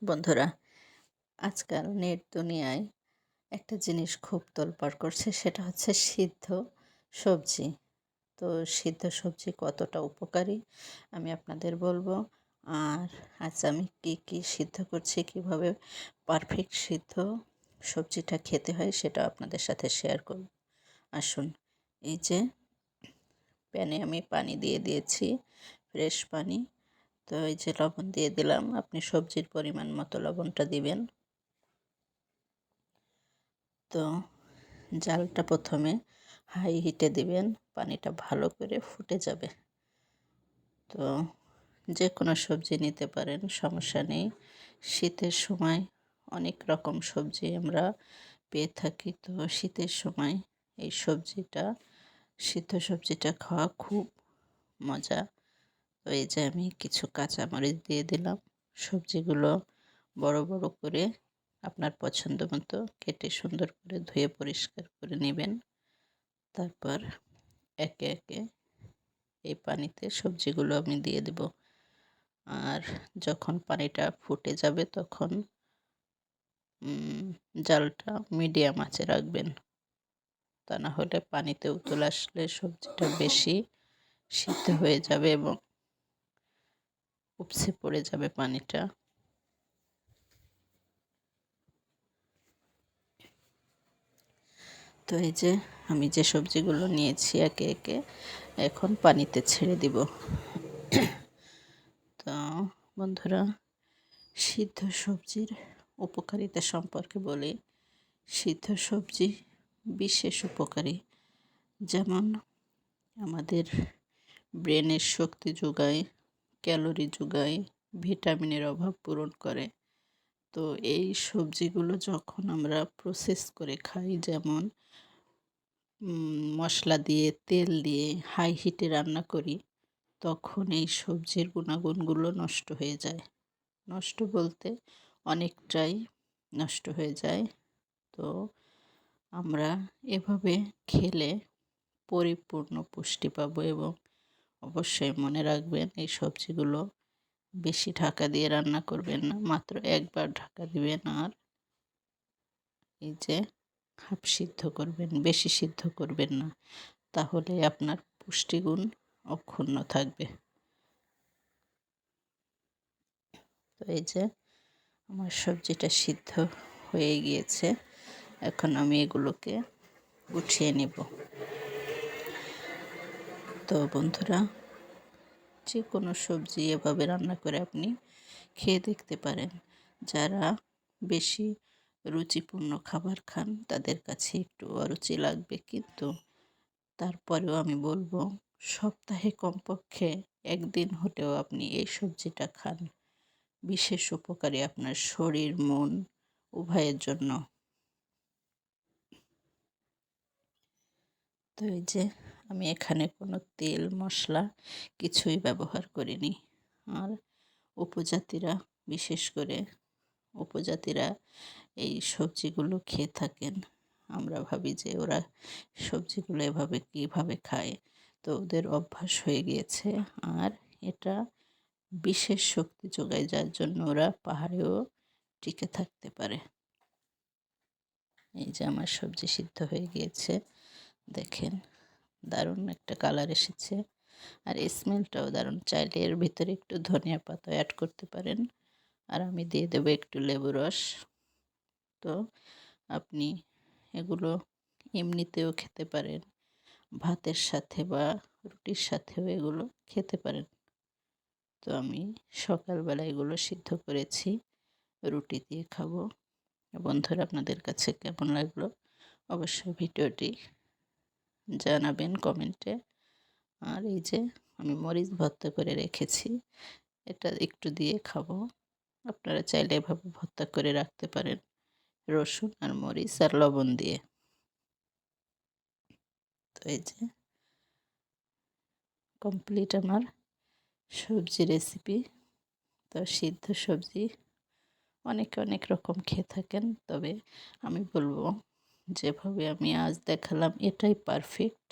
বন্ধুরা, আজকাল নেট দুনিয়ায় একটা জিনিস খুব তোলপাড় করছে, সেটা হচ্ছে সিদ্ধ সবজি। তো সিদ্ধ সবজি কতটা উপকারী আমি আপনাদের বলবো। আর আজ আমি কি কি সিদ্ধ করছি, কিভাবে পারফেক্ট সিদ্ধ সবজিটা খেতে হয় সেটা আপনাদের সাথে শেয়ার করব। আসুন, এই যে প্যানে আমি পানি দিয়ে দিয়েছি, ফ্রেশ পানি। তো এই যে লবণ দিয়ে দিলাম, আপনি সবজির পরিমাণ মতো লবণটা দিবেন। তো জালটা প্রথমে হাই হিটে দিবেন, পানিটা ভালো করে ফুটে যাবে। তো যে কোনো সবজি নিতে পারেন, সমস্যা নেই। শীতের সময় অনেক রকম সবজি আমরা পেয়ে থাকি। তো শীতের সময় এই সবজিটা, সিদ্ধ সবজিটা খাওয়া খুব মজা। তো এই যে আমি কিছু কাঁচামরিচ দিয়ে দিলাম। সবজিগুলো বড় বড় করে আপনার পছন্দ মতো কেটে সুন্দর করে ধুয়ে পরিষ্কার করে নেবেন। তারপর একে একে এই পানিতে সবজিগুলো আমি দিয়ে দেব। আর যখন পানিটা ফুটে যাবে তখন জালটা মিডিয়াম আঁচে রাখবেন। তা না হলে পানিতে উতল আসলে সবজিটা বেশি সিদ্ধ হয়ে যাবে এবং উপচে পড়ে যাবে পানিটা। তো এই যে আমি যে সবজিগুলো নিয়েছি একে একে এখন পানিতে ছেড়ে দিব। তো বন্ধুরা, সিদ্ধ সবজির উপকারিতা সম্পর্কে বলি। সিদ্ধ সবজি বিশেষ উপকারী, যেমন আমাদের ব্রেনের শক্তি যোগায়, ক্যালোরি যোগায়, ভিটামিনের অভাব পূরণ করে। তো এই সবজিগুলো যখন আমরা প্রসেস করে খাই, যেমন মশলা দিয়ে, তেল দিয়ে হাই হিটে রান্না করি, তখন এই সবজির গুণাগুণগুলো নষ্ট হয়ে যায়। নষ্ট বলতে অনেকটাই নষ্ট হয়ে যায়। তো আমরা এভাবে খেলে পরিপূর্ণ পুষ্টি পাবো। এবং অবশ্যই মনে রাখবেন, এই সবজিগুলো বেশি ঢাকা দিয়ে রান্না করবেন না, মাত্র একবার ঢাকা দিবেন। আর এই যে হাফ সিদ্ধ করবেন, বেশি সিদ্ধ করবেন না, তাহলে আপনার পুষ্টিগুণ অক্ষুণ্ণ থাকবে। তো এই যে আমার সবজিটা সিদ্ধ হয়ে গিয়েছে, এখন আমি এগুলোকে গুছিয়ে নেব। তো বন্ধুরা, যে কোনো সবজি এভাবে রান্না করে আপনি খেয়ে দেখতে পারেন। যারা বেশি রুচিপূর্ণ খাবার খান তাদের কাছে একটু অরুচি লাগবে, কিন্তু তারপরেও আমি বলবো সপ্তাহে কমপক্ষে একদিন হলেও আপনি এই সবজিটা খান। বিশেষ উপকারী আপনার শরীর মন উভয়ের জন্য। তো এই যে আমি এখানে কোনো তেল মশলা কিছুই ব্যবহার করিনি। আর উপজাতিরা, বিশেষ করে উপজাতিরা এই সবজিগুলো খেয়ে থাকেন। আমরা ভাবি যে ওরা সবজিগুলো এভাবে কীভাবে খায়, তো ওদের অভ্যাস হয়ে গিয়েছে। আর এটা বিশেষ শক্তি যোগায়, যার জন্য ওরা পাহাড়েও টিকে থাকতে পারে। এই যে আমার সবজি সিদ্ধ হয়ে গিয়েছে, দেখেন দারুণ একটা কালার এসেছে। আর স্মেলটাও দারুণ। চাইলে এর ভিতরে একটু ধনিয়া পাতা অ্যাড করতে পারেন। আর আমি দিয়ে দেবো একটু লেবু রস। তো আপনি এগুলো এমনিতেও খেতে পারেন, ভাতের সাথে বা রুটির সাথেও এগুলো খেতে পারেন। তো আমি সকালবেলা এগুলো সিদ্ধ করেছি, রুটি দিয়ে খাবো। বন্ধুরা, আপনাদের কাছে কেমন লাগলো অবশ্যই ভিডিওটি জানাবেন কমেন্টে। আর এই যে আমি মরিচ ভর্তা করে রেখেছি, এটা একটু দিয়ে খাবো। আপনারা চাইলে এভাবে ভর্তা করে রাখতে পারেন, রসুন আর মরিচ আর লবণ দিয়ে। তো এই যে কমপ্লিট আমার সবজি রেসিপি। তো সিদ্ধ সবজি অনেকে অনেক রকম খেয়ে থাকেন, তবে আমি বলবো যেভাবে আমি আজ দেখালাম এটাই পারফেক্ট।